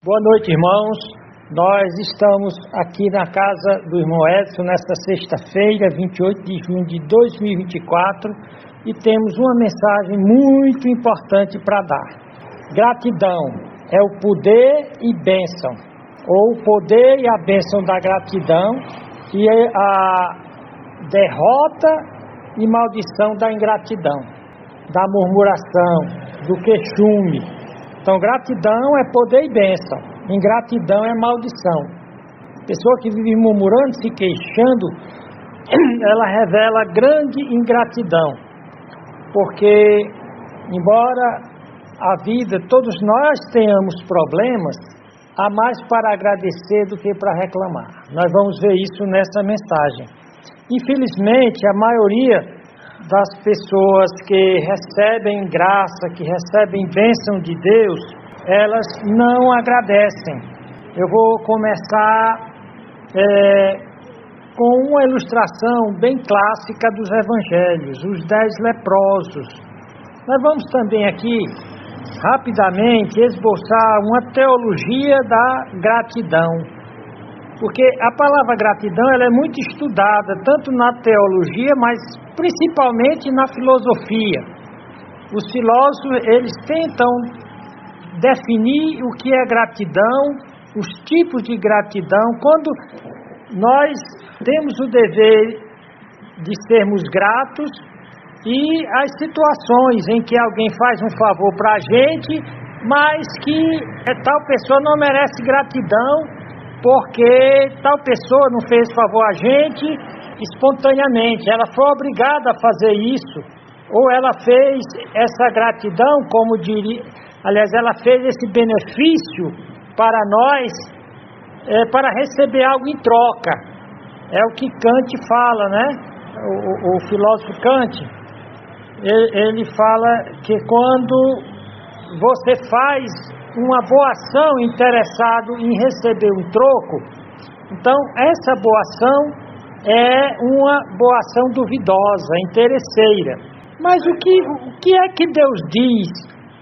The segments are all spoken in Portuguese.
Boa noite, irmãos. Nós estamos aqui na casa do irmão Edson nesta sexta-feira, 28 de junho de 2024, e temos uma mensagem muito importante para dar. Gratidão é o poder e bênção, ou o poder e a bênção da gratidão, e a derrota e maldição da ingratidão, da murmuração, do queixume. Então, gratidão é poder e bênção, ingratidão é maldição. Pessoa que vive murmurando, se queixando, ela revela grande ingratidão, porque, embora a vida, todos nós tenhamos problemas, há mais para agradecer do que para reclamar. Nós vamos ver isso nessa mensagem. Infelizmente, a maioria das pessoas que recebem graça, que recebem bênção de Deus, elas não agradecem. Eu vou começar com uma ilustração bem clássica dos evangelhos, os 10 leprosos. Nós vamos também aqui, rapidamente, esboçar uma teologia da gratidão, porque a palavra gratidão ela é muito estudada, tanto na teologia, mas principalmente na filosofia. Os filósofos, eles tentam definir o que é gratidão, os tipos de gratidão, quando nós temos o dever de sermos gratos e as situações em que alguém faz um favor para a gente, mas que tal pessoa não merece gratidão, porque tal pessoa não fez favor a gente espontaneamente, ela foi obrigada a fazer isso, ou ela fez essa gratidão, como diria, aliás, ela fez esse benefício para nós, para receber algo em troca. É o que Kant fala, né? O filósofo Kant, ele fala que quando você faz uma boa ação interessado em receber um troco, então essa boa ação é uma boa ação duvidosa, interesseira. Mas o que é que Deus diz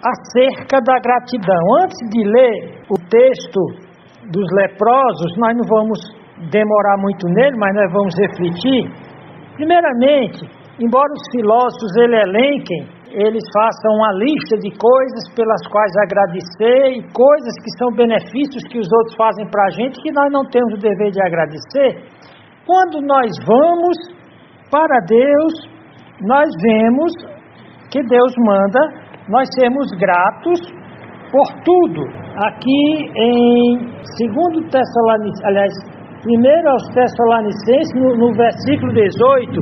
acerca da gratidão? Antes de ler o texto dos leprosos, nós não vamos demorar muito nele, mas nós vamos refletir. Primeiramente, embora os filósofos eles façam uma lista de coisas pelas quais agradecer e coisas que são benefícios que os outros fazem para a gente que nós não temos o dever de agradecer. Quando nós vamos para Deus, nós vemos que Deus manda nós sermos gratos por tudo. Aqui em 1 Tessalonicenses, no versículo 18,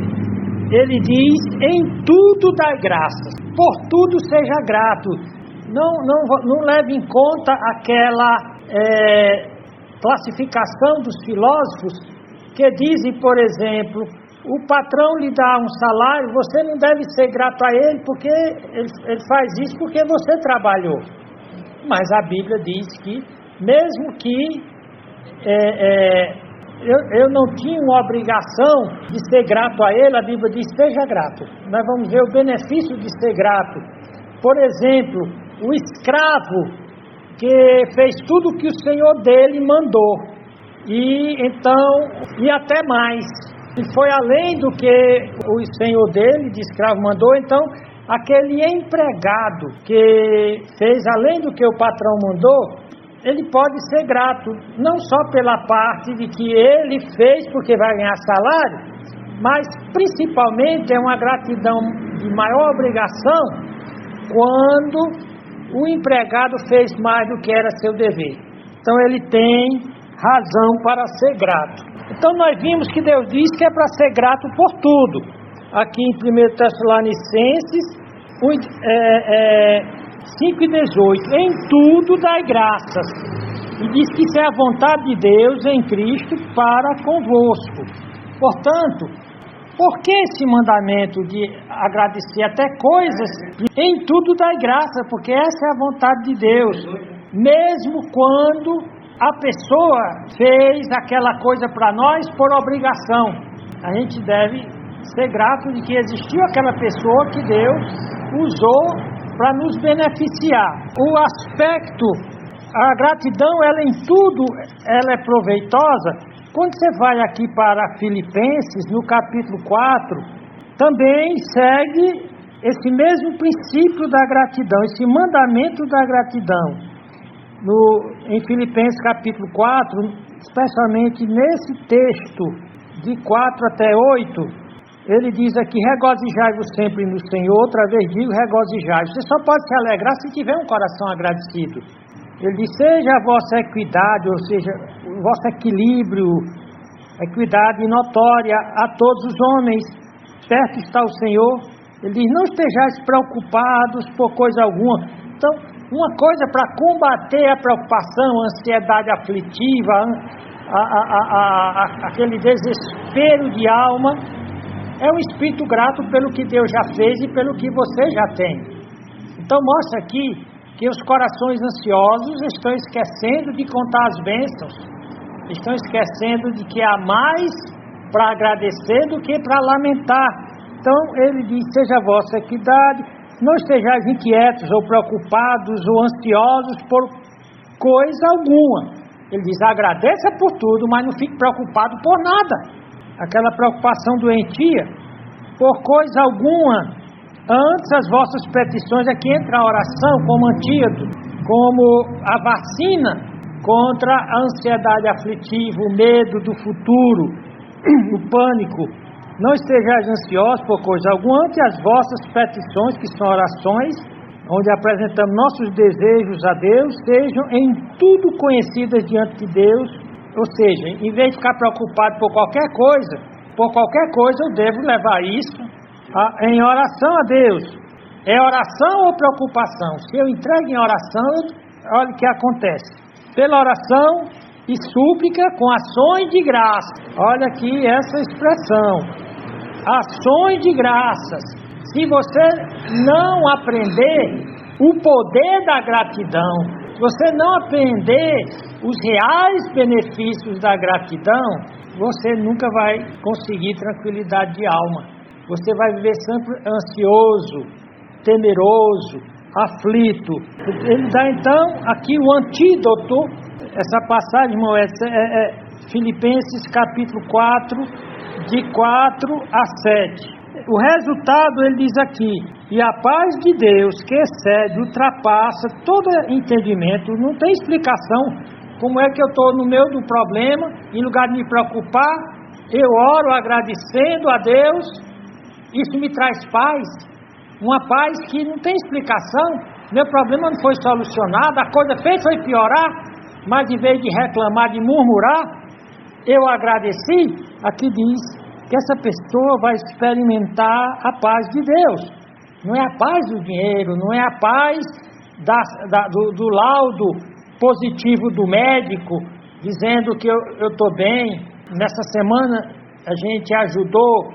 ele diz: em tudo dai graças, por tudo seja grato. Não leve em conta aquela classificação dos filósofos que dizem, por exemplo, o patrão lhe dá um salário, você não deve ser grato a ele porque ele faz isso porque você trabalhou. Mas a Bíblia diz que mesmo que eu não tinha uma obrigação de ser grato a ele, a Bíblia diz: seja grato. Nós vamos ver o benefício de ser grato. Por exemplo, o escravo que fez tudo o que o Senhor dele mandou, e até mais, e foi além do que o Senhor dele, de escravo, mandou. Então, aquele empregado que fez além do que o patrão mandou, ele pode ser grato, não só pela parte de que ele fez porque vai ganhar salário, mas principalmente é uma gratidão de maior obrigação quando o empregado fez mais do que era seu dever. Então ele tem razão para ser grato. Então nós vimos que Deus diz que é para ser grato por tudo. Aqui em 1 Tessalonicenses 5:18, em tudo dai graças, e diz que isso é a vontade de Deus em Cristo para convosco. Portanto, por que esse mandamento de agradecer até coisas? Em tudo dai graça, porque essa é a vontade de Deus, mesmo quando a pessoa fez aquela coisa para nós por obrigação. A gente deve ser grato de que existiu aquela pessoa que Deus usou para nos beneficiar. O aspecto A gratidão, ela em tudo, ela é proveitosa. Quando você vai aqui para Filipenses, no capítulo 4, também segue esse mesmo princípio da gratidão, esse mandamento da gratidão. Em Filipenses capítulo 4, especialmente nesse texto de 4 até 8, ele diz aqui: regozijai-vos sempre no Senhor. Outra vez digo, regozijai-vos. Você só pode se alegrar se tiver um coração agradecido. Ele diz: seja a vossa equidade, ou seja, o vosso equilíbrio, equidade notória a todos os homens, perto está o Senhor. Ele diz: não estejais preocupados por coisa alguma. Então, uma coisa para combater a preocupação, a ansiedade aflitiva, aquele desespero de alma, é um espírito grato pelo que Deus já fez e pelo que você já tem. Então mostra aqui que os corações ansiosos estão esquecendo de contar as bênçãos, estão esquecendo de que há mais para agradecer do que para lamentar. Então ele diz: seja a vossa equidade, não estejais inquietos ou preocupados ou ansiosos por coisa alguma. Ele diz: agradeça por tudo, mas não fique preocupado por nada. Aquela preocupação doentia, por coisa alguma. Antes as vossas petições, aqui entra a oração como antídoto, como a vacina contra a ansiedade aflitiva, o medo do futuro, o pânico. Não estejais ansiosos por coisa alguma, antes as vossas petições, que são orações, onde apresentamos nossos desejos a Deus, sejam em tudo conhecidas diante de Deus. Ou seja, em vez de ficar preocupado por qualquer coisa eu devo levar isso em oração a Deus. É oração ou preocupação? Se eu entrego em oração, olha o que acontece. Pela oração e súplica com ações de graça. Olha aqui essa expressão. Ações de graças. Se você não aprender o poder da gratidão, se você não aprender os reais benefícios da gratidão, você nunca vai conseguir tranquilidade de alma. Você vai viver sempre ansioso, temeroso, aflito. Ele dá então aqui o antídoto. Essa passagem, irmão, é Filipenses capítulo 4, de 4 a 7. O resultado, ele diz aqui: e a paz de Deus, que excede, ultrapassa todo entendimento. Não tem explicação. Como é que eu estou no meio do problema, em lugar de me preocupar, eu oro agradecendo a Deus, isso me traz paz. Uma paz que não tem explicação. Meu problema não foi solucionado, a coisa fez foi piorar, mas em vez de reclamar, de murmurar, eu agradeci. Aqui diz que essa pessoa vai experimentar a paz de Deus. Não é a paz do dinheiro, não é a paz do laudo positivo do médico, dizendo que eu estou bem. Nessa semana a gente ajudou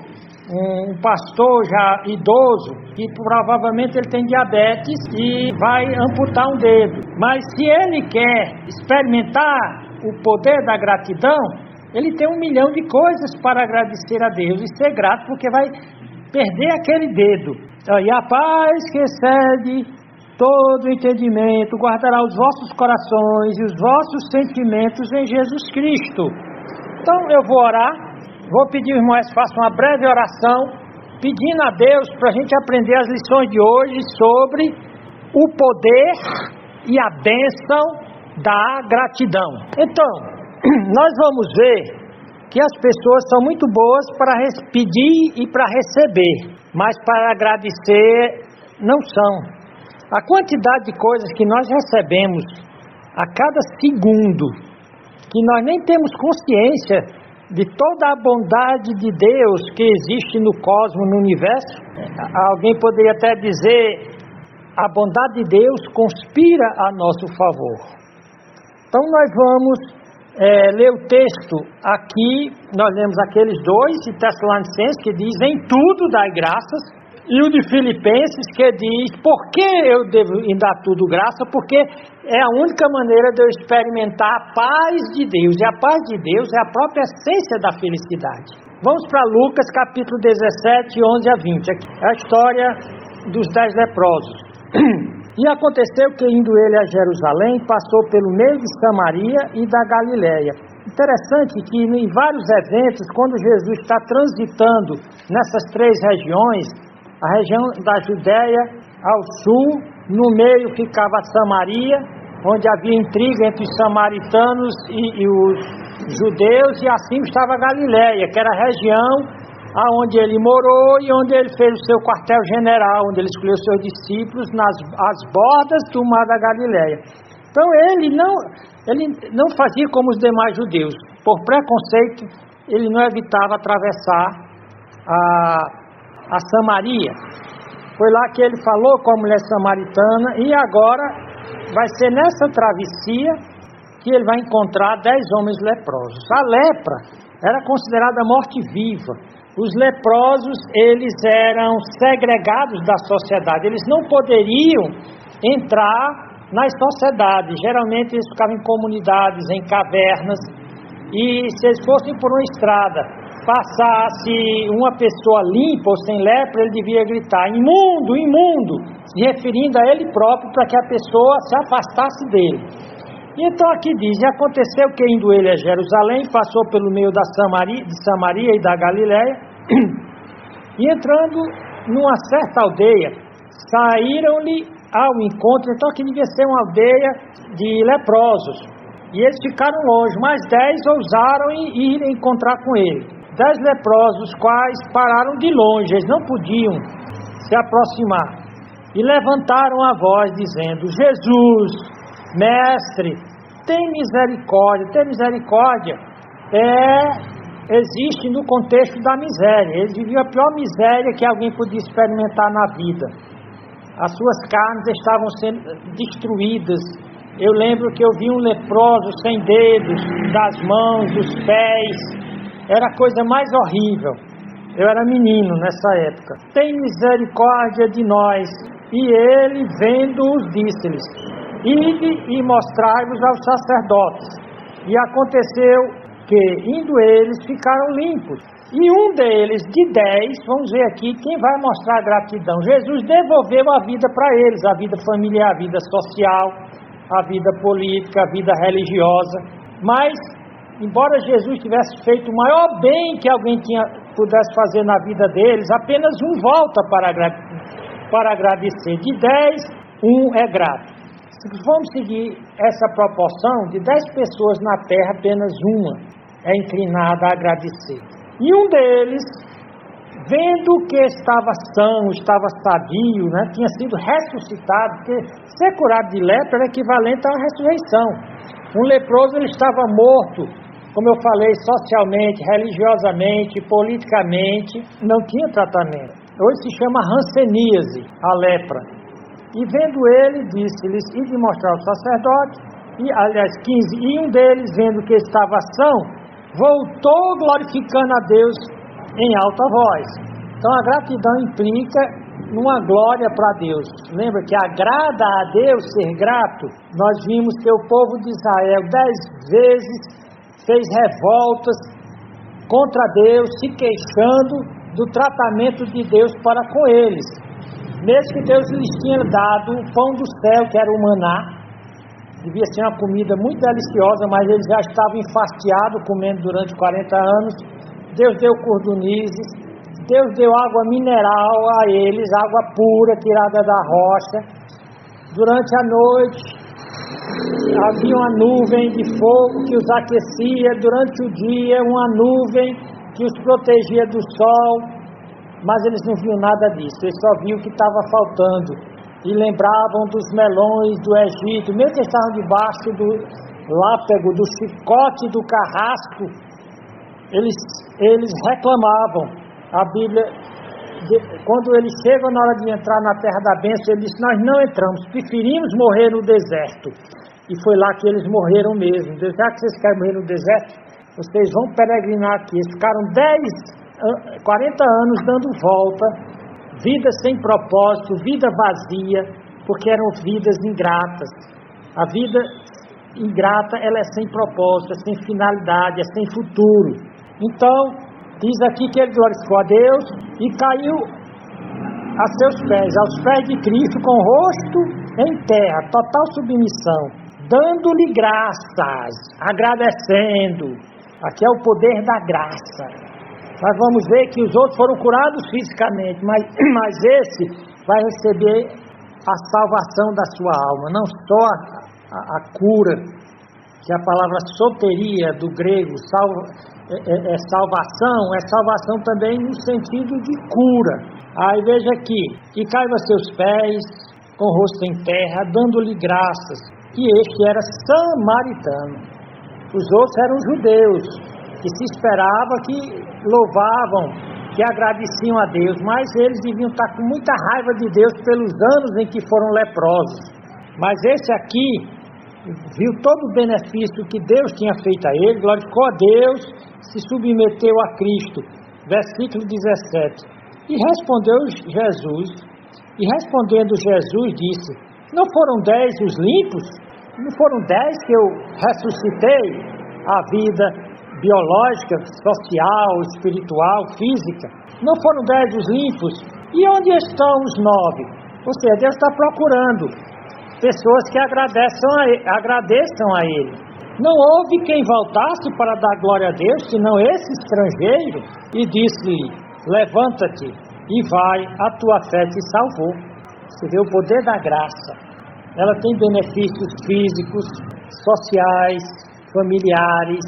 um pastor já idoso, que provavelmente ele tem diabetes e vai amputar um dedo. Mas se ele quer experimentar o poder da gratidão, ele tem 1 milhão de coisas para agradecer a Deus e ser grato, porque vai perder aquele dedo. E a paz que excede todo entendimento guardará os vossos corações e os vossos sentimentos em Jesus Cristo. Então eu vou orar, vou pedir aos irmãos que façam uma breve oração, pedindo a Deus para a gente aprender as lições de hoje sobre o poder e a bênção da gratidão. Então, nós vamos ver que as pessoas são muito boas para pedir e para receber, mas para agradecer não são. A quantidade de coisas que nós recebemos a cada segundo, que nós nem temos consciência de toda a bondade de Deus que existe no cosmos, no universo. Alguém poderia até dizer: a bondade de Deus conspira a nosso favor. Então nós vamos ler o texto aqui. Nós lemos aqueles 2 de Tessalonicenses, que diz: em tudo dai graças, e o de Filipenses, que diz: por que eu devo dar tudo graça? Porque é a única maneira de eu experimentar a paz de Deus, e a paz de Deus é a própria essência da felicidade. Vamos para Lucas capítulo 17, 11 a 20, aqui é a história dos 10 leprosos. E aconteceu que, indo ele a Jerusalém, passou pelo meio de Samaria e da Galiléia. Interessante que em vários eventos, quando Jesus está transitando nessas três regiões, a região da Judéia ao sul, no meio ficava Samaria, onde havia intriga entre os samaritanos e os judeus, e acima estava a Galiléia, que era a região aonde ele morou e onde ele fez o seu quartel-general, onde ele escolheu seus discípulos às bordas do mar da Galiléia. Então ele não fazia como os demais judeus. Por preconceito, ele não evitava atravessar a Samaria. Foi lá que ele falou com a mulher samaritana, e agora vai ser nessa travessia que ele vai encontrar 10 homens leprosos. A lepra era considerada morte viva. Os leprosos, eles eram segregados da sociedade, eles não poderiam entrar nas sociedades. Geralmente eles ficavam em comunidades, em cavernas, e se eles fossem por uma estrada, passasse uma pessoa limpa ou sem lepra, ele devia gritar: imundo, imundo, se referindo a ele próprio, para que a pessoa se afastasse dele. E então aqui diz: e aconteceu que, indo ele a Jerusalém, passou pelo meio de Samaria e da Galiléia, e entrando numa certa aldeia, saíram-lhe ao encontro. Então aqui devia ser uma aldeia de leprosos, e eles ficaram longe, mas 10 ousaram ir encontrar com ele. 10 leprosos, quais pararam de longe, eles não podiam se aproximar, e levantaram a voz dizendo: Jesus, Mestre, tem misericórdia. Ter misericórdia existe no contexto da miséria. Eles viviam a pior miséria que alguém podia experimentar na vida. As suas carnes estavam sendo destruídas. Eu lembro que eu vi um leproso sem dedos, das mãos, dos pés. Era a coisa mais horrível. Eu era menino nessa época. Tem misericórdia de nós. E ele, vendo-os, disse-lhes: ide e mostrai-vos aos sacerdotes. E aconteceu que, indo eles, ficaram limpos. E um deles, de 10, vamos ver aqui quem vai mostrar gratidão. Jesus devolveu a vida para eles, a vida familiar, a vida social, a vida política, a vida religiosa. Mas, embora Jesus tivesse feito o maior bem que alguém pudesse fazer na vida deles, apenas um volta para agradecer. De 10, um é grato. Se vamos seguir essa proporção, de 10 pessoas na terra, apenas uma é inclinada a agradecer. E um deles, vendo que estava são, estava sadio, tinha sido ressuscitado, porque ser curado de lepra era equivalente a uma ressurreição. Um leproso, ele estava morto, como eu falei, socialmente, religiosamente, politicamente, não tinha tratamento. Hoje se chama hanseníase, a lepra. E vendo ele, disse-lhes: ide mostrar ao sacerdote. E, aliás, 15, e um deles, vendo que estava são, voltou glorificando a Deus em alta voz. Então a gratidão implica numa glória para Deus. Lembra que agrada a Deus ser grato? Nós vimos que o povo de Israel 10 vezes fez revoltas contra Deus, se queixando do tratamento de Deus para com eles. Mesmo que Deus lhes tinha dado o pão do céu, que era o maná, devia ser uma comida muito deliciosa, mas eles já estavam enfastiados, comendo durante 40 anos. Deus deu cordonizes, Deus deu água mineral a eles, água pura, tirada da rocha. Durante a noite, havia uma nuvem de fogo que os aquecia, durante o dia, uma nuvem que os protegia do sol. Mas eles não viam nada disso, eles só viam o que estava faltando. E lembravam dos melões do Egito, mesmo que estavam debaixo do lápego, do chicote, do carrasco, eles reclamavam. A Bíblia, quando eles chegam na hora de entrar na terra da bênção, ele disse: nós não entramos, preferimos morrer no deserto. E foi lá que eles morreram mesmo. Deus, já que vocês querem morrer no deserto, vocês vão peregrinar aqui. Eles ficaram 40 anos dando volta, vida sem propósito, vida vazia, porque eram vidas ingratas. A vida ingrata, ela é sem propósito, é sem finalidade, é sem futuro. Então, diz aqui que ele glorificou a Deus e caiu a seus pés, aos pés de Cristo, com o rosto em terra, total submissão, dando-lhe graças, agradecendo. Aqui é o poder da graça. Nós vamos ver que os outros foram curados fisicamente, mas esse vai receber a salvação da sua alma, não só a cura, que a palavra soteria do grego, é salvação também no sentido de cura. Aí veja aqui, e caiba a seus pés, com o rosto em terra, dando-lhe graças. E este era samaritano. Os outros eram judeus, que se esperava, que louvavam, que agradeciam a Deus, mas eles deviam estar com muita raiva de Deus pelos anos em que foram leprosos. Mas esse aqui viu todo o benefício que Deus tinha feito a ele, glorificou a Deus, se submeteu a Cristo. Versículo 17. E respondendo Jesus, disse: não foram 10 os limpos? Não foram 10 que eu ressuscitei a vida biológica, social, espiritual, física? Não foram 10 os limpos? E onde estão os 9? Ou seja, Deus está procurando pessoas que agradeçam a Ele. Não houve quem voltasse para dar glória a Deus, senão esse estrangeiro, e disse-lhe: levanta-te e vai, a tua fé te salvou. Você vê o poder da graça. Ela tem benefícios físicos, sociais, familiares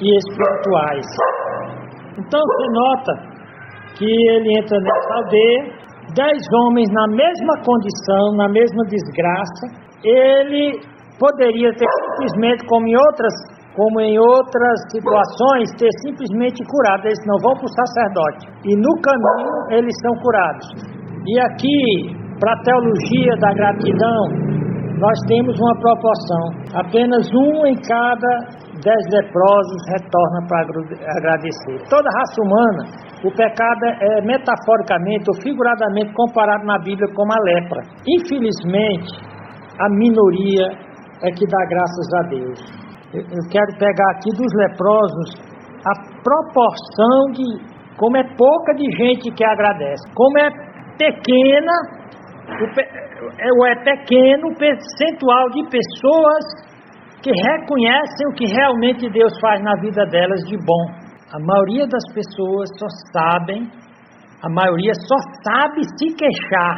e espirituais. Então você nota que ele entra nessa aldeia, 10 homens na mesma condição, na mesma desgraça. Ele poderia ter simplesmente, como em outras situações, ter simplesmente curado. Eles não vão para o sacerdote. E no caminho eles são curados. E aqui, para a teologia da gratidão, nós temos uma proporção. Apenas um em cada 10 leprosos retorna para agradecer. Toda raça humana, o pecado é metaforicamente ou figuradamente comparado na Bíblia como a lepra. Infelizmente, a minoria é que dá graças a Deus. Eu quero pegar aqui dos leprosos a proporção de como é pouca de gente que agradece, como é pequena, é pequeno o percentual de pessoas que reconhecem o que realmente Deus faz na vida delas de bom. A maioria das pessoas só sabe se queixar,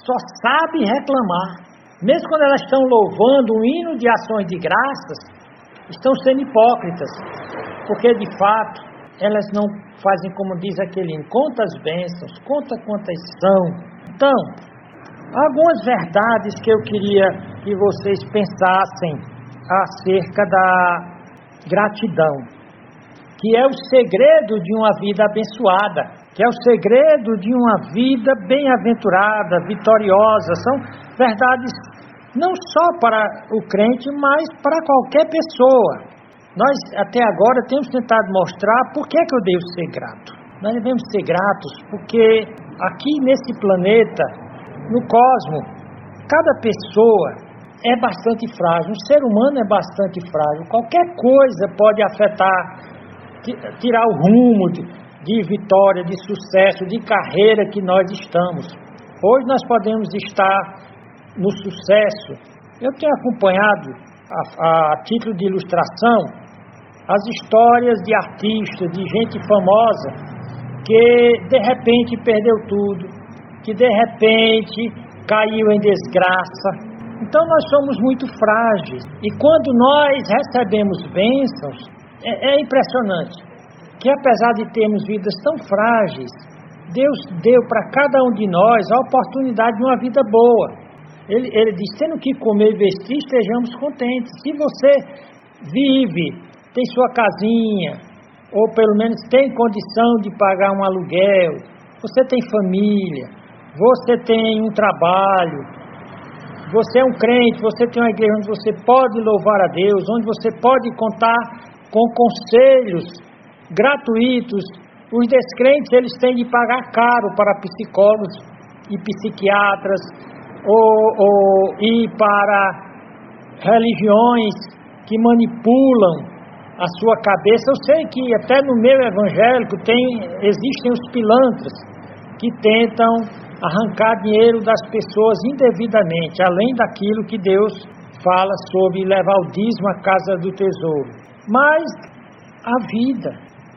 só sabe reclamar. Mesmo quando elas estão louvando um hino de ações de graças, estão sendo hipócritas, porque de fato elas não fazem como diz aquele hino: conta as bênçãos, conta quantas são. Então, algumas verdades que eu queria que vocês pensassem acerca da gratidão, que é o segredo de uma vida abençoada, que é o segredo de uma vida bem-aventurada, vitoriosa. São verdades não só para o crente, mas para qualquer pessoa. Nós até agora temos tentado mostrar por que eu devo ser grato. Nós devemos ser gratos porque aqui nesse planeta, no cosmos, cada pessoa é bastante frágil, um ser humano é bastante frágil. Qualquer coisa pode afetar, tirar o rumo de vitória, de sucesso, de carreira que nós estamos. Hoje nós podemos estar no sucesso. Eu tenho acompanhado, a título de ilustração, as histórias de artistas, de gente famosa, que de repente perdeu tudo, que de repente caiu em desgraça. Então nós somos muito frágeis. E quando nós recebemos bênçãos, é impressionante que apesar de termos vidas tão frágeis, Deus deu para cada um de nós a oportunidade de uma vida boa. Ele diz: tendo que comer e vestir, estejamos contentes. Se você vive, tem sua casinha, ou pelo menos tem condição de pagar um aluguel, você tem família, você tem um trabalho, você é um crente, você tem uma igreja onde você pode louvar a Deus, onde você pode contar com conselhos gratuitos. Os descrentes, eles têm de pagar caro para psicólogos e psiquiatras, ou ir para religiões que manipulam a sua cabeça. Eu sei que até no meio evangélico existem os pilantras que tentam arrancar dinheiro das pessoas indevidamente, além daquilo que Deus fala sobre levar o dízimo à casa do tesouro. Mas a vida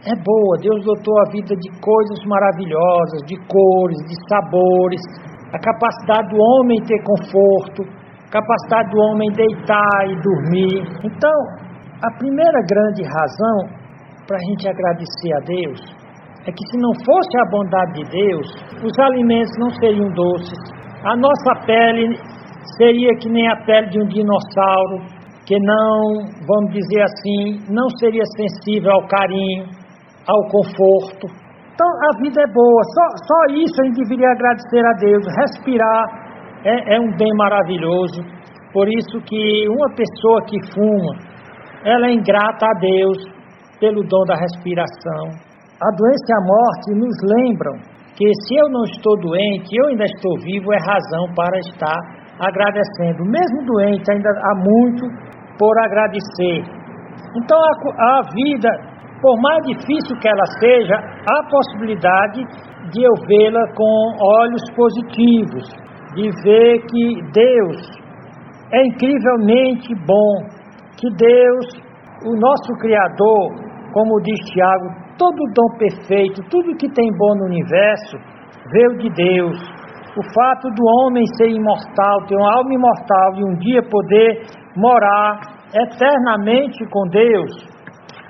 é boa, Deus dotou a vida de coisas maravilhosas, de cores, de sabores, a capacidade do homem ter conforto, a capacidade do homem deitar e dormir. Então, a primeira grande razão para a gente agradecer a Deus é que se não fosse a bondade de Deus, os alimentos não seriam doces, a nossa pele seria que nem a pele de um dinossauro, que não, vamos dizer assim, não seria sensível ao carinho, ao conforto. Então a vida é boa, só isso a gente deveria agradecer a Deus. Respirar é um bem maravilhoso, por isso que uma pessoa que fuma, ela é ingrata a Deus pelo dom da respiração. A doença e a morte nos lembram que se eu não estou doente, eu ainda estou vivo, é razão para estar agradecendo. Mesmo doente, ainda há muito por agradecer. Então a vida, por mais difícil que ela seja, há a possibilidade de eu vê-la com olhos positivos, de ver que Deus é incrivelmente bom, que Deus, o nosso Criador, como diz Tiago, todo dom perfeito, tudo que tem bom no universo, veio de Deus. O fato do homem ser imortal, ter uma alma imortal e um dia poder morar eternamente com Deus,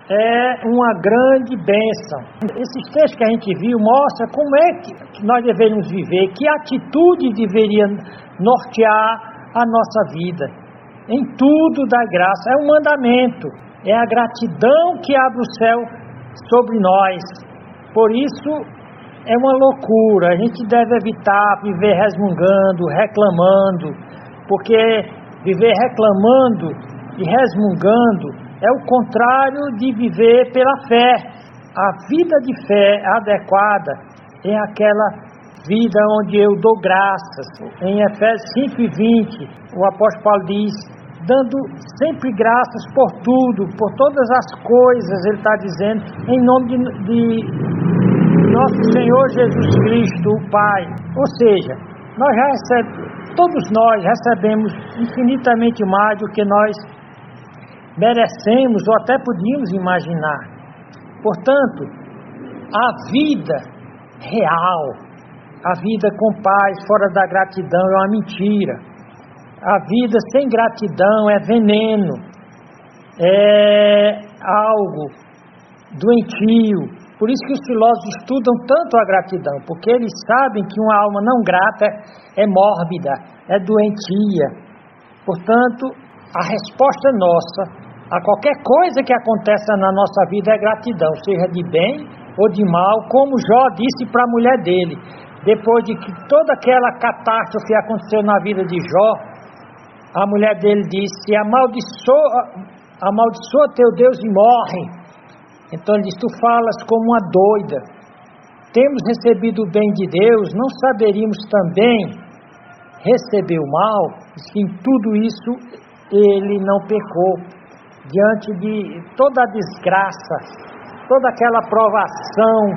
é uma grande bênção. Esses textos que a gente viu mostram como é que nós deveríamos viver, que atitude deveria nortear a nossa vida. Em tudo dá graça, é um mandamento, é a gratidão que abre o céu sobre nós. Por isso é uma loucura, a gente deve evitar viver resmungando, reclamando, porque viver reclamando e resmungando é o contrário de viver pela fé. A vida de fé adequada é aquela vida onde eu dou graças. Em Efésios 5:20, o apóstolo Paulo diz, dando sempre graças por tudo, por todas as coisas, ele está dizendo, em nome de nosso Senhor Jesus Cristo, o Pai. Ou seja, todos nós recebemos infinitamente mais do que nós merecemos ou até podíamos imaginar. Portanto, a vida real, a vida com paz, fora da gratidão, é uma mentira. A vida sem gratidão é veneno, é algo doentio. Por isso que os filósofos estudam tanto a gratidão, porque eles sabem que uma alma não grata é mórbida, é doentia. Portanto, a resposta nossa a qualquer coisa que aconteça na nossa vida é gratidão, seja de bem ou de mal, como Jó disse para a mulher dele. Depois de que toda aquela catástrofe aconteceu na vida de Jó, a mulher dele disse, amaldiçoa teu Deus e morre. Então ele disse, tu falas como uma doida. Temos recebido o bem de Deus, não saberíamos também receber o mal? Diz que em tudo isso ele não pecou. Diante de toda a desgraça, toda aquela provação,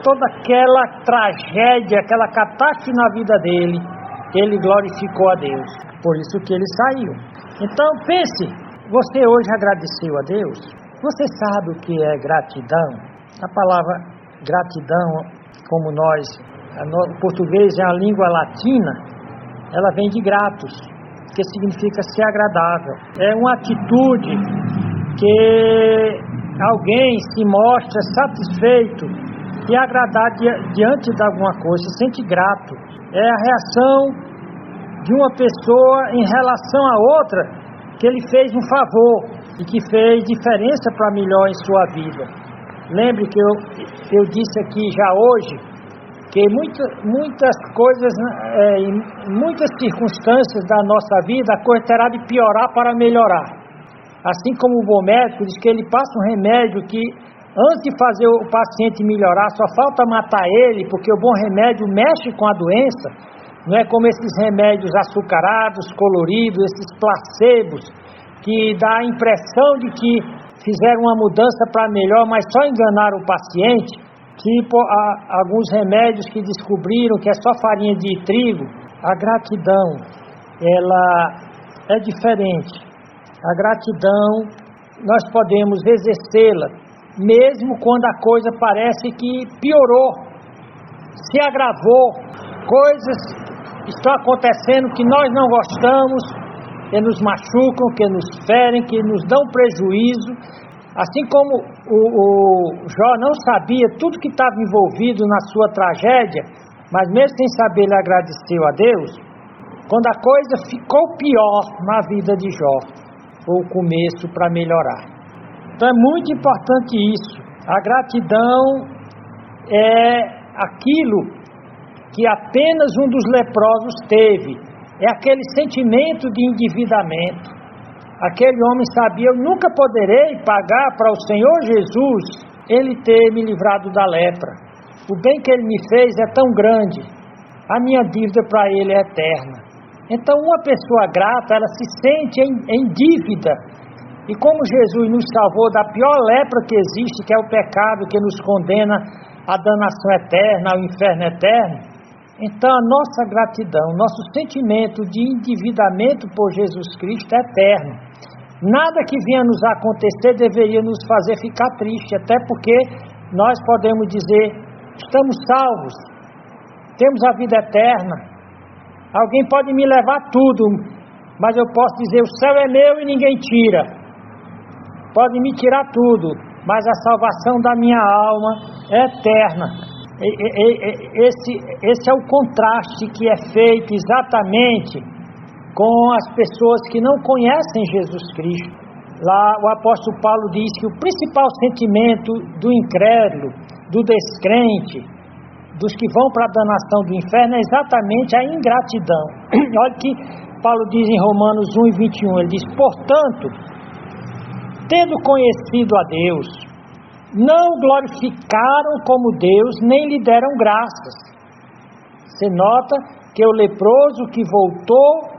toda aquela tragédia, aquela catástrofe na vida dele, ele glorificou a Deus. Por isso que ele saiu. Então pense, você hoje agradeceu a Deus? Você sabe o que é gratidão? A palavra gratidão, como o português é a língua latina, ela vem de gratus, que significa ser agradável. É uma atitude que alguém se mostra satisfeito e agradar diante de alguma coisa, se sente grato. É a reação de uma pessoa em relação a outra, que ele fez um favor e que fez diferença para melhor em sua vida. Lembre que eu disse aqui já hoje, que muitas coisas, muitas circunstâncias da nossa vida, a coisa terá de piorar para melhorar. Assim como o bom médico diz que ele passa um remédio que, antes de fazer o paciente melhorar, só falta matar ele, porque o bom remédio mexe com a doença. Não é como esses remédios açucarados, coloridos, esses placebos, que dá a impressão de que fizeram uma mudança para melhor, mas só enganaram o paciente. tipo alguns remédios que descobriram que é só farinha de trigo. A gratidão, ela é diferente. A gratidão, nós podemos exercê-la, mesmo quando a coisa parece que piorou, se agravou, coisas estão acontecendo que nós não gostamos, que nos machucam, que nos ferem, que nos dão prejuízo. Assim como o Jó não sabia tudo que estava envolvido na sua tragédia, mas mesmo sem saber ele agradeceu a Deus. Quando a coisa ficou pior na vida de Jó, foi o começo para melhorar. Então é muito importante isso. A gratidão é aquilo que apenas um dos leprosos teve. É aquele sentimento de endividamento. Aquele homem sabia: eu nunca poderei pagar para o Senhor Jesus Ele ter me livrado da lepra. O bem que Ele me fez é tão grande, a minha dívida para Ele é eterna. Então uma pessoa grata, ela se sente em dívida. E como Jesus nos salvou da pior lepra que existe, que é o pecado que nos condena à danação eterna, ao inferno eterno, então a nossa gratidão, nosso sentimento de endividamento por Jesus Cristo é eterno. Nada que venha nos acontecer deveria nos fazer ficar triste, até porque nós podemos dizer: estamos salvos, temos a vida eterna. Alguém pode me levar tudo, mas eu posso dizer: o céu é meu e ninguém tira. Pode me tirar tudo, mas a salvação da minha alma é eterna. Esse é o contraste que é feito exatamente com as pessoas que não conhecem Jesus Cristo. Lá o apóstolo Paulo diz que o principal sentimento do incrédulo, do descrente, dos que vão para a danação do inferno é exatamente a ingratidão. Olha o que Paulo diz em Romanos 1:21, ele diz: portanto, tendo conhecido a Deus, não glorificaram como Deus, nem lhe deram graças. Você nota que o leproso que voltou,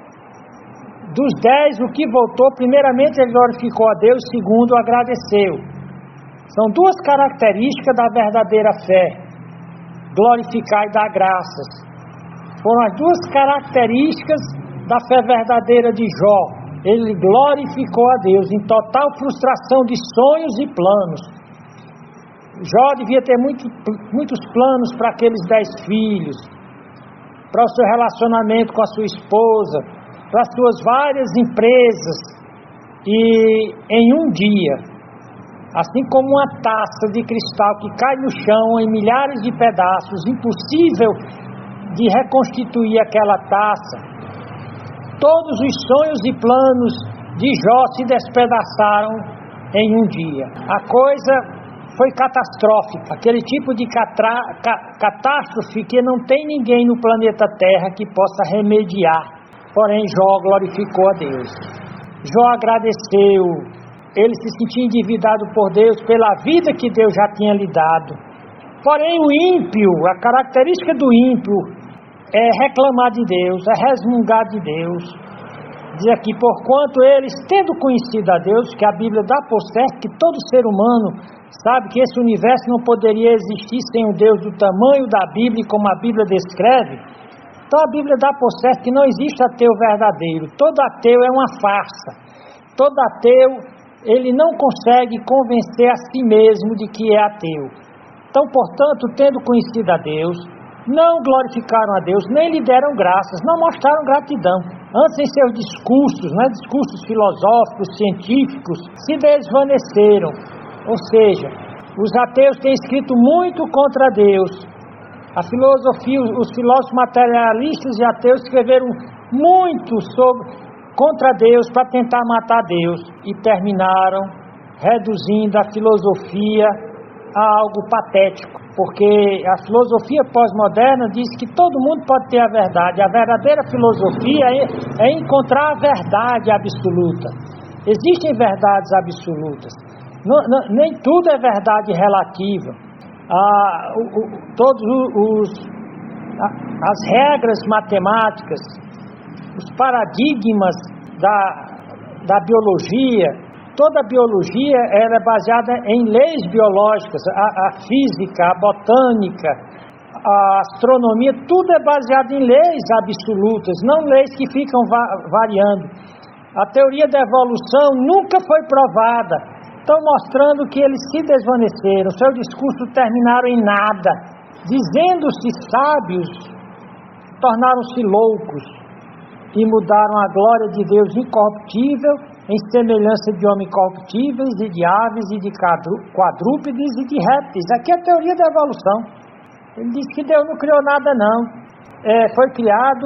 dos 10, o que voltou, primeiramente ele glorificou a Deus, segundo agradeceu. São duas características da verdadeira fé: glorificar e dar graças. Foram as duas características da fé verdadeira de Jó. Ele glorificou a Deus em total frustração de sonhos e planos. Jó devia ter muitos planos para aqueles 10 filhos, para o seu relacionamento com a sua esposa, para as suas várias empresas. E em um dia, assim como uma taça de cristal que cai no chão em milhares de pedaços, impossível de reconstituir aquela taça, todos os sonhos e planos de Jó se despedaçaram em um dia. A coisa foi catastrófica, aquele tipo de catástrofe que não tem ninguém no planeta Terra que possa remediar. Porém, Jó glorificou a Deus. Jó agradeceu. Ele se sentia endividado por Deus pela vida que Deus já tinha lhe dado. Porém, o ímpio, a característica do ímpio é reclamar de Deus, é resmungar de Deus. Diz aqui: porquanto eles, tendo conhecido a Deus, que a Bíblia dá por certo que todo ser humano sabe que esse universo não poderia existir sem um Deus do tamanho da Bíblia, como a Bíblia descreve. Então a Bíblia dá por certo que não existe ateu verdadeiro. Todo ateu é uma farsa. Todo ateu, ele não consegue convencer a si mesmo de que é ateu. Então, portanto, tendo conhecido a Deus, não glorificaram a Deus, nem lhe deram graças, não mostraram gratidão. Antes, em seus discursos, discursos filosóficos, científicos, se desvaneceram. Ou seja, os ateus têm escrito muito contra Deus. A filosofia, os filósofos materialistas e ateus escreveram muito contra Deus para tentar matar Deus e terminaram reduzindo a filosofia a algo patético, porque a filosofia pós-moderna diz que todo mundo pode ter a verdade. A verdadeira filosofia é encontrar a verdade absoluta. Existem verdades absolutas, nem tudo é verdade relativa. As regras matemáticas, os paradigmas da biologia, toda a biologia ela é baseada em leis biológicas, a física, a botânica, a astronomia, tudo é baseado em leis absolutas, não leis que ficam variando. A teoria da evolução nunca foi provada, estão mostrando que eles se desvaneceram, seu discurso terminaram em nada, dizendo-se sábios, tornaram-se loucos e mudaram a glória de Deus incorruptível em semelhança de homens corruptíveis e de aves e de quadrúpedes e de répteis. Aqui é a teoria da evolução. Ele diz que Deus não criou nada não. Foi criado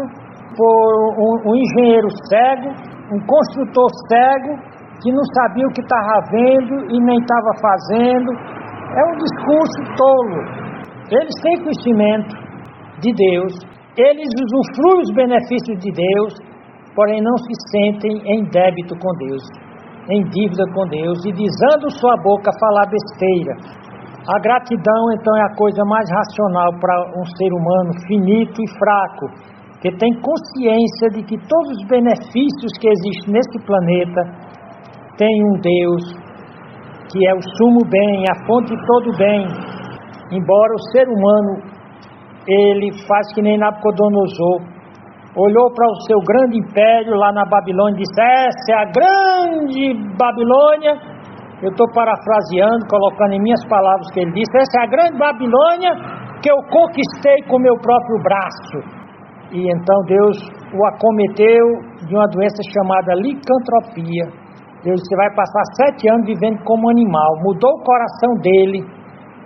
por um engenheiro cego, um construtor cego, que não sabia o que estava vendo e nem estava fazendo. É um discurso tolo. Eles têm conhecimento de Deus, eles usufruem os benefícios de Deus, porém não se sentem em débito com Deus, em dívida com Deus, e desando sua boca falar besteira. A gratidão, então, é a coisa mais racional para um ser humano finito e fraco, que tem consciência de que todos os benefícios que existem nesse planeta têm um Deus que é o sumo bem, a fonte de todo bem. Embora o ser humano, ele faz que nem Nabucodonosor, olhou para o seu grande império lá na Babilônia e disse: essa é a grande Babilônia. Eu estou parafraseando, colocando em minhas palavras o que ele disse: essa é a grande Babilônia que eu conquistei com meu próprio braço. E então Deus o acometeu de uma doença chamada licantropia. Deus disse: você vai passar 7 anos vivendo como animal. Mudou o coração dele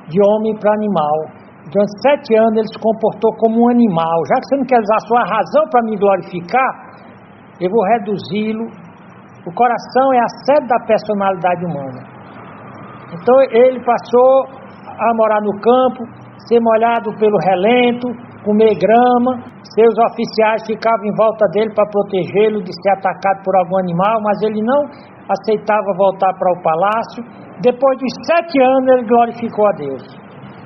de homem para animal. Durante 7 anos ele se comportou como um animal. Já que você não quer usar a sua razão para me glorificar, eu vou reduzi-lo. O coração é a sede da personalidade humana. Então ele passou a morar no campo, ser molhado pelo relento, comer grama. Seus oficiais ficavam em volta dele para protegê-lo de ser atacado por algum animal, mas ele não aceitava voltar para o palácio. Depois de 7 anos ele glorificou a Deus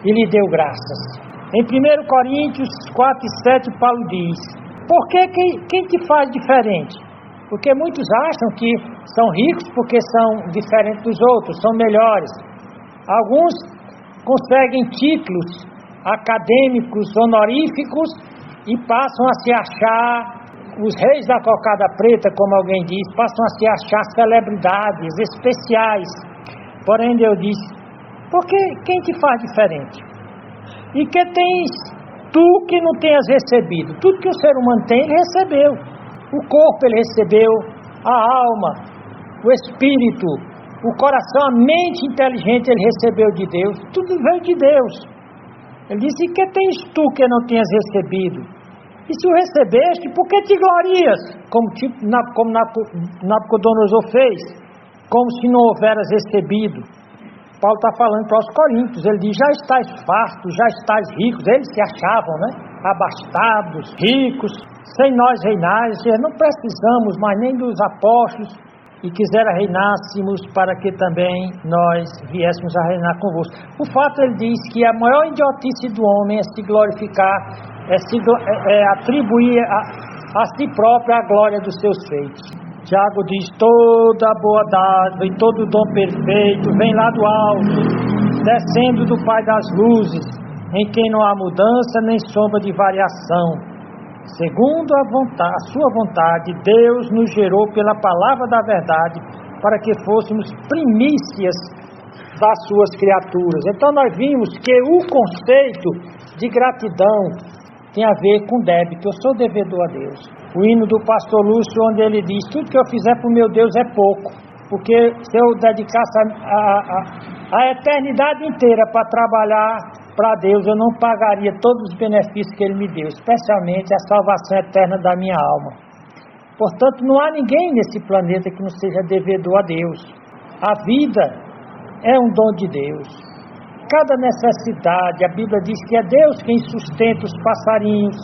e lhe deu graças. Em 1 Coríntios 4 e 7, Paulo diz: por que quem te faz diferente? Porque muitos acham que são ricos porque são diferentes dos outros, são melhores. Alguns conseguem títulos acadêmicos honoríficos e passam a se achar os reis da cocada preta, como alguém diz, passam a se achar celebridades especiais. Porém Deus diz: porque quem te faz diferente? E que tens tu que não tenhas recebido? Tudo que o ser humano tem, ele recebeu. O corpo ele recebeu, a alma, o espírito, o coração, a mente inteligente ele recebeu de Deus. Tudo veio de Deus. Ele disse: e que tens tu que não tenhas recebido? E se o recebeste, por que te glorias? Como Nabucodonosor fez, como se não houveras recebido. Paulo está falando para os coríntios, ele diz: já estáis fartos, já estáis ricos. Eles se achavam, abastados, ricos, sem nós reinais. Não precisamos mais nem dos apóstolos, e quisera reinássemos para que também nós viéssemos a reinar convosco. O fato, ele diz que a maior idiotice do homem é se glorificar, é atribuir a si próprio a glória dos seus feitos. Tiago diz: toda boa dádiva e todo dom perfeito vem lá do alto, descendo do Pai das luzes, em quem não há mudança nem sombra de variação. Segundo a sua vontade, Deus nos gerou pela palavra da verdade, para que fôssemos primícias das suas criaturas. Então nós vimos que o conceito de gratidão tem a ver com débito. Eu sou devedor a Deus. O hino do pastor Lúcio, onde ele diz: tudo que eu fizer para o meu Deus é pouco, porque se eu dedicasse a eternidade inteira para trabalhar para Deus, eu não pagaria todos os benefícios que ele me deu, especialmente a salvação eterna da minha alma. Portanto, não há ninguém nesse planeta que não seja devedor a Deus. A vida é um dom de Deus. Cada necessidade, a Bíblia diz que é Deus quem sustenta os passarinhos,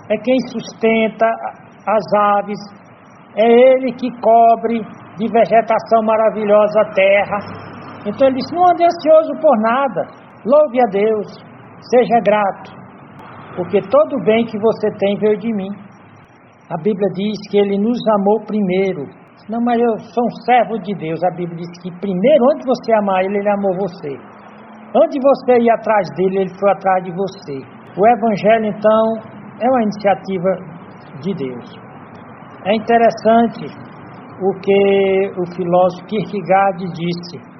é quem sustenta as aves, é Ele que cobre de vegetação maravilhosa a terra. Então ele disse: não ande ansioso por nada, louve a Deus, seja grato, porque todo o bem que você tem veio de mim. A Bíblia diz que Ele nos amou primeiro. Não, mas eu sou um servo de Deus. A Bíblia diz que primeiro, antes de você amar Ele, Ele amou você. Antes de você ir atrás dele, Ele foi atrás de você. O Evangelho, então, é uma iniciativa de Deus. É interessante o que o filósofo Kierkegaard disse.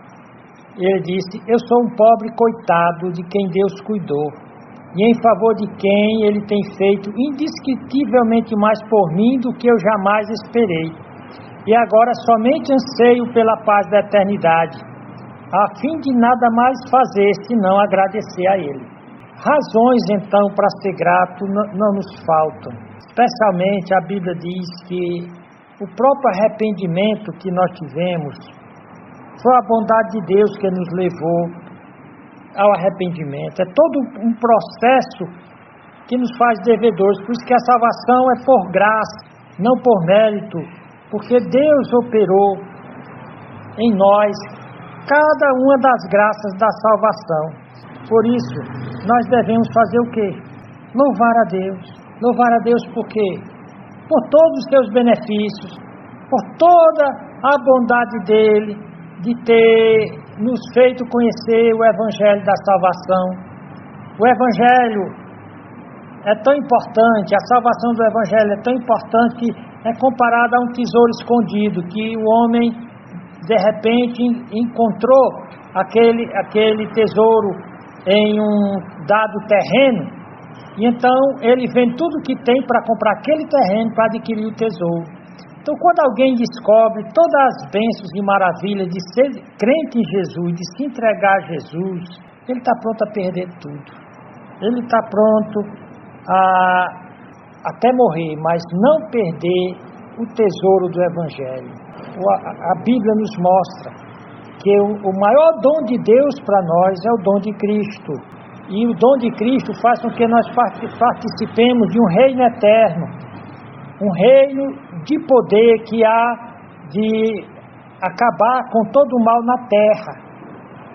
Ele disse: eu sou um pobre coitado de quem Deus cuidou, e em favor de quem Ele tem feito indescritivelmente mais por mim do que eu jamais esperei. E agora somente anseio pela paz da eternidade, a fim de nada mais fazer senão agradecer a Ele. Razões, então, para ser grato não nos faltam. Especialmente a Bíblia diz que o próprio arrependimento que nós tivemos foi a bondade de Deus que nos levou ao arrependimento. É todo um processo que nos faz devedores. Por isso que a salvação é por graça, não por mérito, porque Deus operou em nós cada uma das graças da salvação. Por isso, nós devemos fazer o quê? Louvar a Deus. Louvar a Deus por quê? Por todos os seus benefícios, por toda a bondade dEle, de ter nos feito conhecer o Evangelho da salvação. O Evangelho é tão importante, a salvação do Evangelho é tão importante que é comparada a um tesouro escondido, que o homem, de repente, encontrou aquele tesouro em um dado terreno, e então ele vende tudo que tem para comprar aquele terreno para adquirir o tesouro. Então, quando alguém descobre todas as bênçãos e maravilhas de ser crente em Jesus, de se entregar a Jesus, ele está pronto a perder tudo. Ele está pronto a até morrer, mas não perder o tesouro do Evangelho. A Bíblia nos mostra que o maior dom de Deus para nós é o dom de Cristo. E o dom de Cristo faz com que nós participemos de um reino eterno, um reino de poder que há de acabar com todo o mal na terra,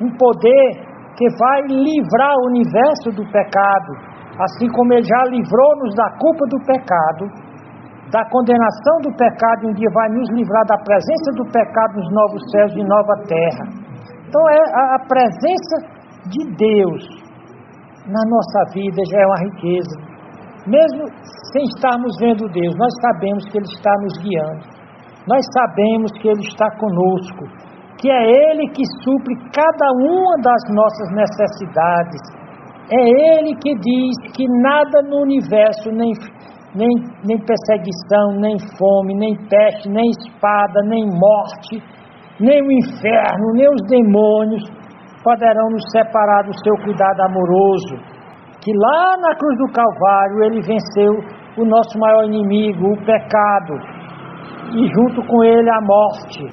um poder que vai livrar o universo do pecado, assim como Ele já livrou-nos da culpa do pecado, da condenação do pecado, e um dia vai nos livrar da presença do pecado nos novos céus e nova terra. Então a presença de Deus na nossa vida já é uma riqueza. Mesmo sem estarmos vendo Deus, nós sabemos que Ele está nos guiando. Nós sabemos que Ele está conosco, que é Ele que supre cada uma das nossas necessidades. É Ele que diz que nada no universo, nem perseguição, nem fome, nem peste, nem espada, nem morte, nem o inferno, nem os demônios poderão nos separar do seu cuidado amoroso, que lá na cruz do Calvário Ele venceu o nosso maior inimigo, o pecado, e junto com Ele a morte.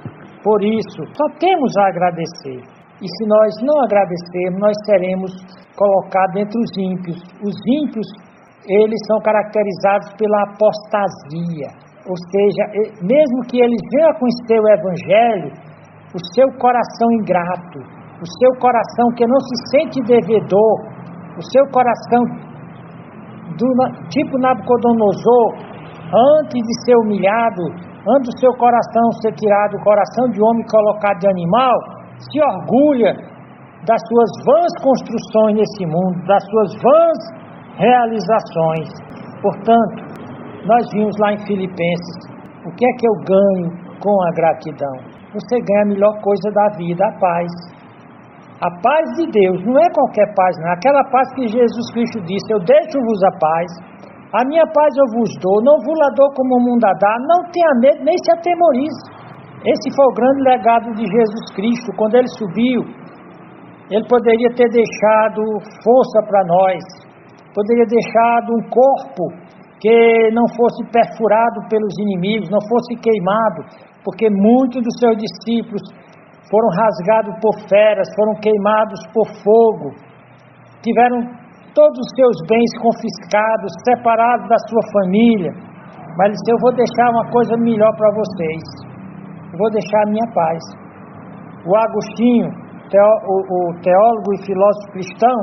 Por isso, só temos a agradecer. E se nós não agradecermos, nós seremos colocados entre os ímpios. Os ímpios, eles são caracterizados pela apostasia, ou seja, mesmo que eles venham a conhecer o Evangelho, o seu coração ingrato, o seu coração que não se sente devedor, o seu coração tipo Nabucodonosor, antes de ser humilhado, antes do seu coração ser tirado do coração de homem e colocado de animal, se orgulha das suas vãs construções nesse mundo, das suas vãs realizações. Portanto, nós vimos lá em Filipenses, o que é que eu ganho com a gratidão? Você ganha a melhor coisa da vida, a paz. A paz de Deus, não é qualquer paz, não. Aquela paz que Jesus Cristo disse: eu deixo-vos a paz, a minha paz eu vos dou, não vos la dou como o mundo a dá, não tenha medo, nem se atemorize. Esse foi o grande legado de Jesus Cristo. Quando Ele subiu, Ele poderia ter deixado força para nós, poderia ter deixado um corpo que não fosse perfurado pelos inimigos, não fosse queimado, porque muitos dos seus discípulos foram rasgados por feras, foram queimados por fogo, tiveram todos os seus bens confiscados, separados da sua família. Mas Ele disse: eu vou deixar uma coisa melhor para vocês, eu vou deixar a minha paz. O Agostinho, o teólogo e filósofo cristão,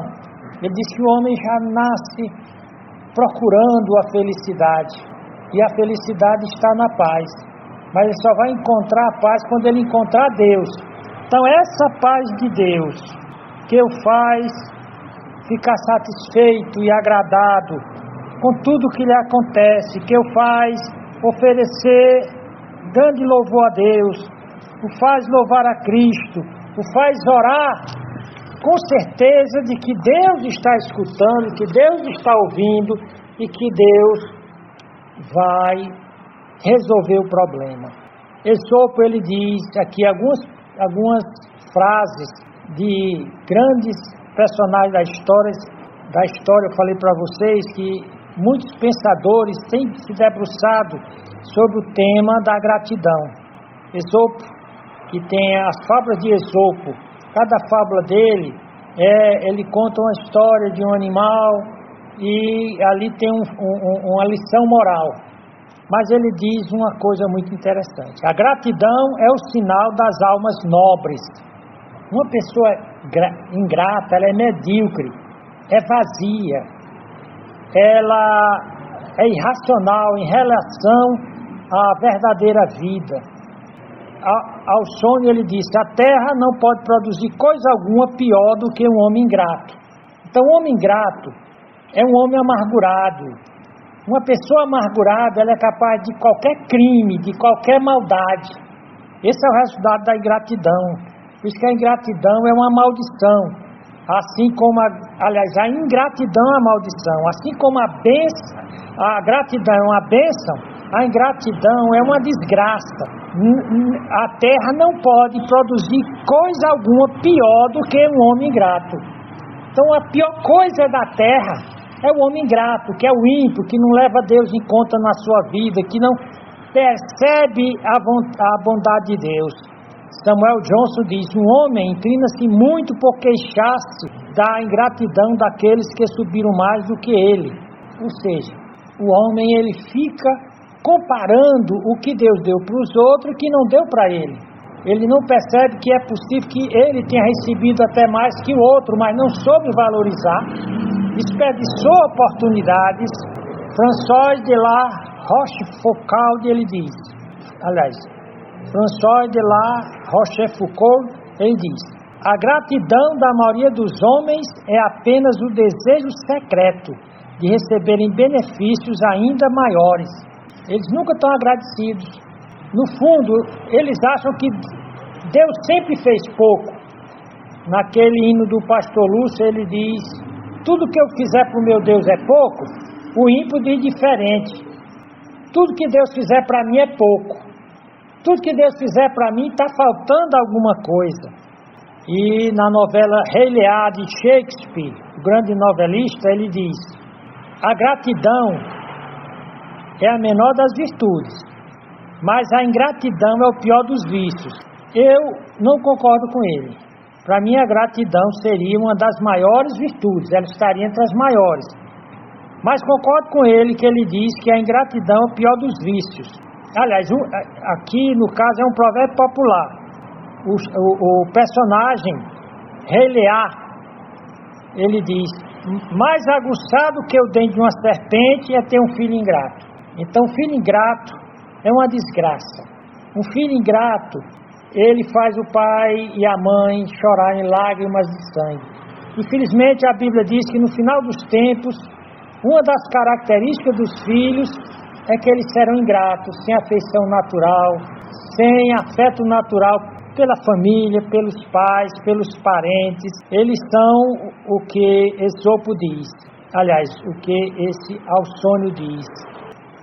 ele diz que o homem já nasce procurando a felicidade, e a felicidade está na paz. mas ele só vai encontrar a paz quando ele encontrar Deus. Então essa paz de Deus que o faz ficar satisfeito e agradado com tudo que lhe acontece, que o faz oferecer grande louvor a Deus, o faz louvar a Cristo, o faz orar com certeza de que Deus está escutando, que Deus está ouvindo e que Deus vai resolver o problema. Esopo, ele diz aqui algumas frases de grandes personagens da história. Eu falei para vocês que muitos pensadores têm se debruçado sobre o tema da gratidão. Esopo, que tem as fábulas de Esopo, cada fábula dele, ele conta uma história de um animal e ali tem uma lição moral. Mas ele diz uma coisa muito interessante: a gratidão é o sinal das almas nobres. Uma pessoa ingrata, ela é medíocre, é vazia, ela é irracional em relação à verdadeira vida. Ao sonho ele disse: a terra não pode produzir coisa alguma pior do que um homem ingrato. Então o homem ingrato é um homem amargurado. Uma pessoa amargurada, ela é capaz de qualquer crime, de qualquer maldade. Esse é o resultado da ingratidão. Por isso que a ingratidão é uma maldição. Assim como, a ingratidão é uma maldição. Assim como a gratidão é uma bênção, a ingratidão é uma desgraça. A terra não pode produzir coisa alguma pior do que um homem ingrato. Então a pior coisa da terra é o homem ingrato, que é o ímpio, que não leva Deus em conta na sua vida, que não percebe a bondade de Deus. Samuel Johnson diz: um homem inclina-se muito por queixar-se da ingratidão daqueles que subiram mais do que ele. Ou seja, o homem ele fica comparando o que Deus deu para os outros que não deu para ele. Ele não percebe que é possível que ele tenha recebido até mais que o outro, mas não soube valorizar, desperdiçou oportunidades. François de la Rochefoucauld, ele diz, François de la Rochefoucauld, ele diz: a gratidão da maioria dos homens é apenas o desejo secreto de receberem benefícios ainda maiores. Eles nunca estão agradecidos. No fundo, eles acham que Deus sempre fez pouco. Naquele hino do pastor Lúcio, ele diz: tudo que eu fizer para o meu Deus é pouco. O ímpio diz diferente: tudo que Deus fizer para mim é pouco. Tudo que Deus fizer para mim está faltando alguma coisa. E na novela Rei Lear de Shakespeare, o grande novelista, ele diz: a gratidão é a menor das virtudes, mas a ingratidão é o pior dos vícios. Eu não concordo com ele. Para mim a gratidão seria uma das maiores virtudes, ela estaria entre as maiores. Mas concordo com ele que ele diz que a ingratidão é o pior dos vícios. Aliás, aqui no caso é um provérbio popular. O personagem Rei Lear, ele diz: mais aguçado que o dente de uma serpente é ter um filho ingrato. Então, filho ingrato é uma desgraça. Um filho ingrato, ele faz o pai e a mãe chorarem lágrimas de sangue. Infelizmente, a Bíblia diz que no final dos tempos, uma das características dos filhos é que eles serão ingratos, sem afeição natural, sem afeto natural pela família, pelos pais, pelos parentes. Eles são o que Esopo diz. Aliás, o que esse Ausônio diz: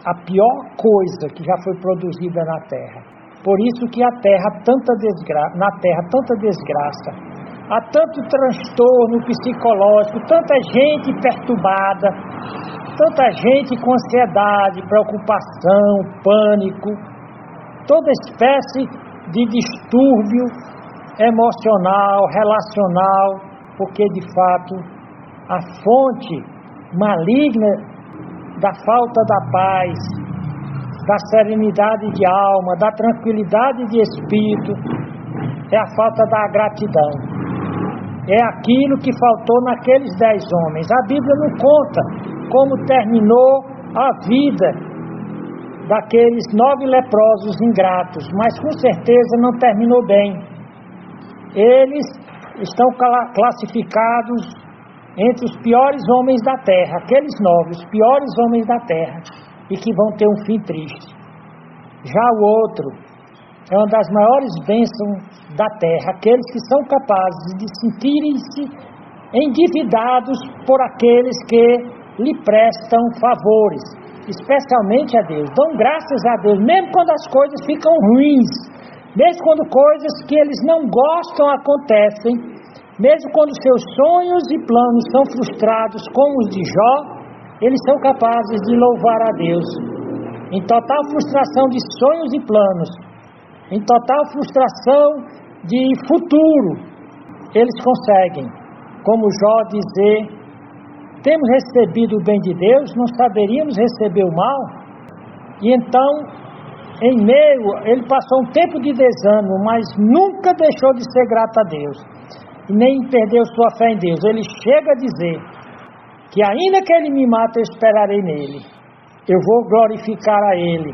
a pior coisa que já foi produzida na terra. Por isso que na terra tanta desgraça, há tanto transtorno psicológico, tanta gente perturbada, tanta gente com ansiedade, preocupação, pânico, toda espécie de distúrbio emocional, relacional, porque de fato a fonte maligna da falta da paz, da serenidade de alma, da tranquilidade de espírito, é a falta da gratidão. É aquilo que faltou naqueles 10 homens. A Bíblia não conta como terminou a vida daqueles 9 leprosos ingratos, mas com certeza não terminou bem. Eles estão classificados entre os piores homens da terra, aqueles 9, os piores homens da terra, e que vão ter um fim triste. Já o outro é uma das maiores bênçãos da terra, aqueles que são capazes de sentirem-se endividados por aqueles que lhe prestam favores, especialmente a Deus. Dão graças a Deus, mesmo quando as coisas ficam ruins, mesmo quando coisas que eles não gostam acontecem, mesmo quando seus sonhos e planos são frustrados, como os de Jó, eles são capazes de louvar a Deus. Em total frustração de sonhos e planos, em total frustração de futuro, eles conseguem, como Jó, dizer: temos recebido o bem de Deus, não saberíamos receber o mal? E então, em meio, ele passou um tempo de desânimo, mas nunca deixou de ser grato a Deus, e nem perdeu sua fé em Deus. Ele chega a dizer que ainda que ele me mate, eu esperarei nele, eu vou glorificar a ele,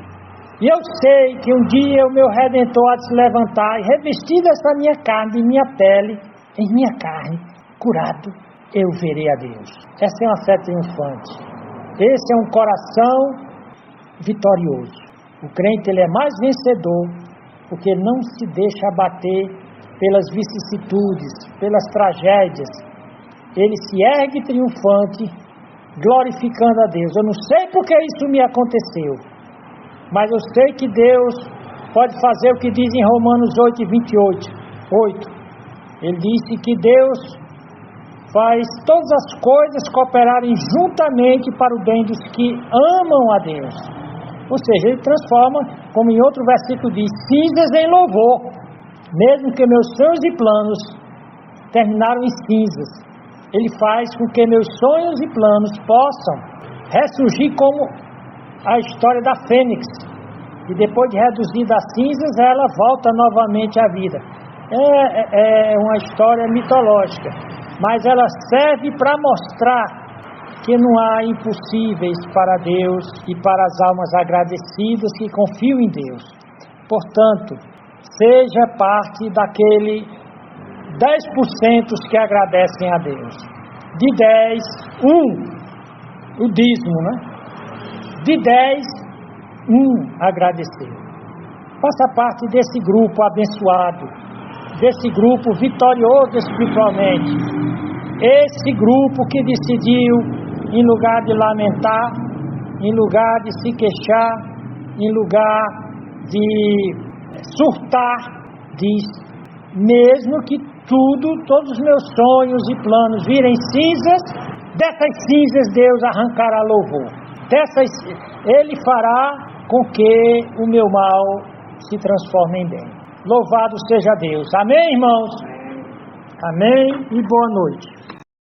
e eu sei que um dia o meu Redentor há de se levantar, e revestido essa minha carne, de minha pele, em minha carne, curado, eu verei a Deus. Essa é uma fé triunfante, esse é um coração vitorioso. O crente, ele é mais vencedor porque não se deixa abater pelas vicissitudes, pelas tragédias. Ele se ergue triunfante, glorificando a Deus. Eu não sei porque isso me aconteceu, mas eu sei que Deus pode fazer o que diz em Romanos 8:28. Ele disse que Deus faz todas as coisas cooperarem juntamente para o bem dos que amam a Deus. Ou seja, ele transforma, como em outro versículo diz, cinzas em louvor. Mesmo que meus sonhos e planos terminaram em cinzas, ele faz com que meus sonhos e planos possam ressurgir, como a história da fênix, e depois de reduzida a cinzas, ela volta novamente à vida. É uma história mitológica, mas ela serve para mostrar que não há impossíveis para Deus e para as almas agradecidas que confiam em Deus. Portanto, seja parte daquele 10% que agradecem a Deus. De 10, 1, o dízimo, né? De 10, 1 agradeceu. Faça parte desse grupo abençoado, desse grupo vitorioso espiritualmente. Esse grupo que decidiu, em lugar de lamentar, em lugar de se queixar, em lugar de surtar, diz: mesmo que todos os meus sonhos e planos virem cinzas, dessas cinzas Deus arrancará louvor. Ele fará com que o meu mal se transforme em bem. Louvado seja Deus. Amém, irmãos? Amém e boa noite.